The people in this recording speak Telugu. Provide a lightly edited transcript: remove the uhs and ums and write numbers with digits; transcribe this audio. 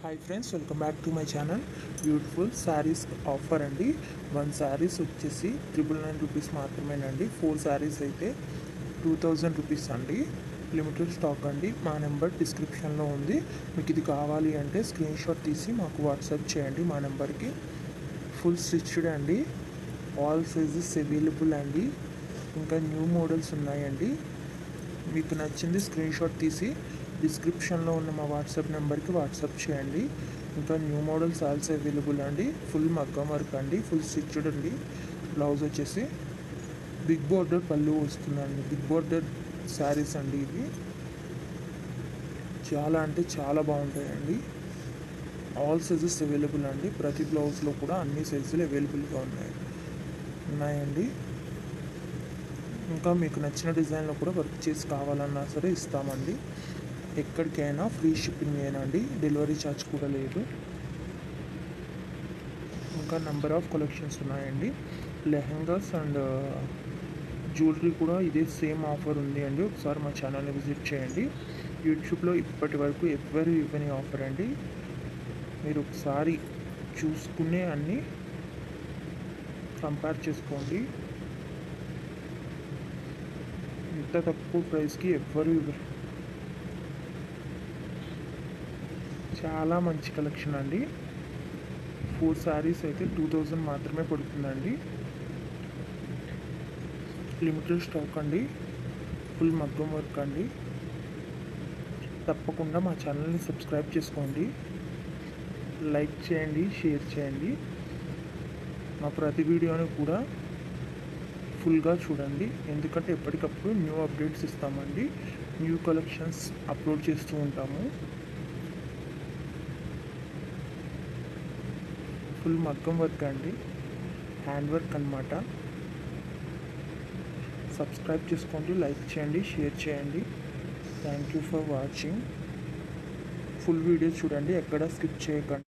Hi friends, welcome back to my channel. Beautiful saris offer అండి. 1 శారీస్ వచ్చేసి 999 రూపీస్ మాత్రమేనండి. 4 శారీస్ అయితే 2000 రూపీస్ అండి. లిమిటెడ్ స్టాక్ అండి. మా నెంబర్ డిస్క్రిప్షన్లో ఉంది. మీకు ఇది కావాలి అంటే స్క్రీన్ షాట్ తీసి మాకు వాట్సాప్ చేయండి మా నెంబర్కి. ఫుల్ స్టిచ్డ్ అండి. ఆల్ సైజెస్ అవైలబుల్ అండి. ఇంకా న్యూ మోడల్స్ ఉన్నాయండి. మీకు నచ్చింది స్క్రీన్ షాట్ తీసి డిస్క్రిప్షన్లో ఉన్న మా వాట్సాప్ నెంబర్కి వాట్సాప్ చేయండి. ఇంకా న్యూ మోడల్స్ ఆల్సో అవైలబుల్ అండి. ఫుల్ మగ్గం వర్క్ అండి, ఫుల్ స్టిచ్డ్ అండి. బ్లౌజ్ వచ్చేసి బిగ్ బోర్డర్ పళ్ళు వస్తుందండి. బిగ్ బోర్డర్ శారీస్ అండి ఇవి. చాలా అంటే చాలా బాగుంటాయండి. ఆల్ సైజెస్ అవైలబుల్ అండి. ప్రతి బ్లౌజ్లో కూడా అన్ని సైజులు అవైలబుల్గా ఉన్నాయండి. ఇంకా మీకు నచ్చిన డిజైన్లో కూడా వర్క్ చేసి కావాలన్నా సరే ఇస్తామండి. ఎక్కడికైనా ఫ్రీ షిప్పింగ్ ఏనండి. డెలివరీ ఛార్జ్ కూడా లేదు. ఇంకా నెంబర్ ఆఫ్ కలెక్షన్స్ ఉన్నాయండి. లెహంగాస్ అండ్ జ్యువెలరీ కూడా ఇదే సేమ్ ఆఫర్ ఉంది అండి. ఒకసారి మా ఛానల్ని విజిట్ చేయండి. యూట్యూబ్లో ఇప్పటి వరకు ఎవరు ఇవ్వని ఆఫర్ అండి. మీరు ఒకసారి చూసుకునే అన్నీ కంపేర్ చేసుకోండి. ఇంత తక్కువ ప్రైస్కి ఎవ్వరు ఇవ్వరు. చాలా మంచి కలెక్షన్ అండి. 4 శారీస్ అయితే 2000 మాత్రమే పడుతుందండి. లిమిటెడ్ స్టాక్ అండి. ఫుల్ మగ్గం వర్క్ అండి. తప్పకుండా మా ఛానల్ని సబ్స్క్రైబ్ చేసుకోండి. లైక్ చేయండి, షేర్ చేయండి. మా ప్రతి వీడియోని కూడా ఫుల్గా చూడండి. ఎందుకంటే ఎప్పటికప్పుడు న్యూ అప్డేట్స్ ఇస్తామండి. న్యూ కలెక్షన్స్ అప్లోడ్ చేస్తూ ఉంటాము. ఫుల్ మగ్గం వర్క్ అండి, హ్యాండ్ వర్క్ అనమాట. సబ్స్క్రైబ్ చేసుకోండి, లైక్ చేయండి, షేర్ చేయండి. Thank you for watching. Full video చూడండి, ఎక్కడ స్కిప్ చేయకండి.